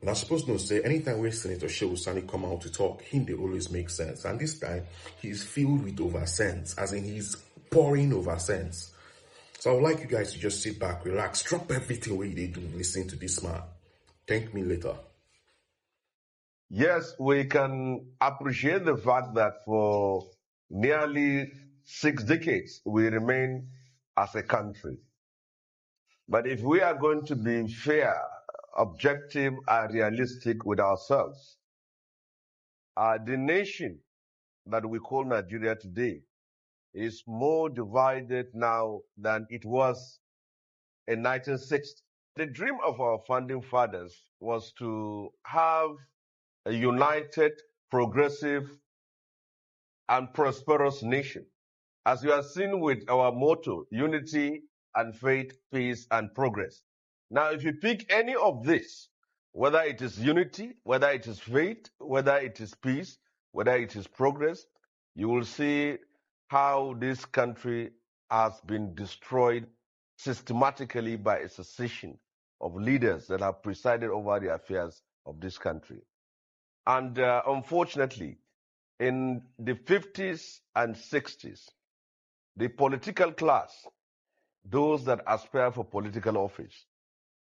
And I suppose no say anytime we Senator Shehu Sani come out to talk, him they always make sense. And this time he's filled with over sense, as in he's pouring over sense. So I would like you guys to just sit back, relax, drop everything where they do, listen to this man. Thank me later. Yes, we can appreciate the fact that for nearly 6 decades we remain as a country. But if we are going to be fair, objective, and realistic with ourselves, the nation that we call Nigeria today is more divided now than it was in 1960. The dream of our founding fathers was to have a united, progressive, and prosperous nation. As you have seen with our motto, unity and faith, peace and progress. Now, if you pick any of this, whether it is unity, whether it is faith, whether it is peace, whether it is progress, you will see how this country has been destroyed systematically by a succession of leaders that have presided over the affairs of this country. And unfortunately, in the 50s and 60s, the political class, those that aspire for political office,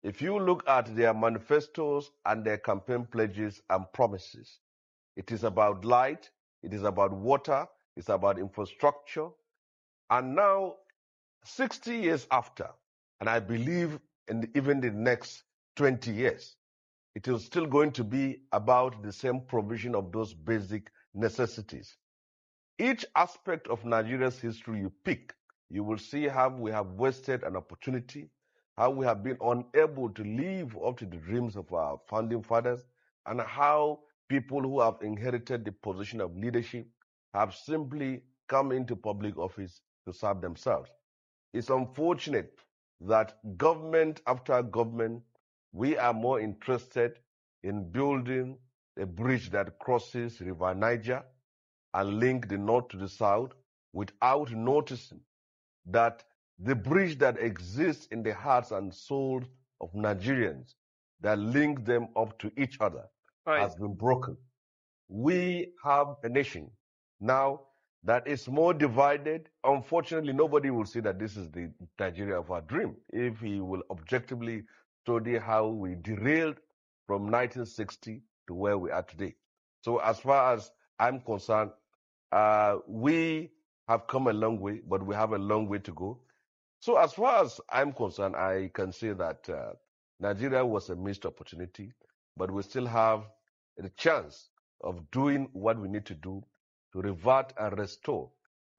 if you look at their manifestos and their campaign pledges and promises, it is about light, it is about water, it's about infrastructure. And now, 60 years after, and I believe in even the next 20 years, it is still going to be about the same provision of those basic necessities. Each aspect of Nigeria's history you pick, you will see how we have wasted an opportunity, how we have been unable to live up to the dreams of our founding fathers, and how people who have inherited the position of leadership have simply come into public office to serve themselves. It's unfortunate that government after government, we are more interested in building a bridge that crosses River Niger and link the north to the south without noticing that the bridge that exists in the hearts and souls of Nigerians that link them up to each other has been broken. We have a nation now that is more divided. Unfortunately, nobody will say that this is the Nigeria of our dream if he will objectively study how we derailed from 1960 to where we are today. So as far as I'm concerned, we have come a long way, but we have a long way to go. So as far as I'm concerned, I can say that Nigeria was a missed opportunity, but we still have the chance of doing what we need to do to revert and restore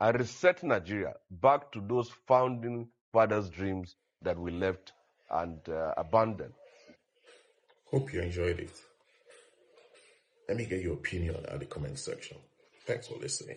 and reset Nigeria back to those founding fathers' dreams that we left and abandoned. Hope you enjoyed it. Let me get your opinion at the comment section. Thanks for listening.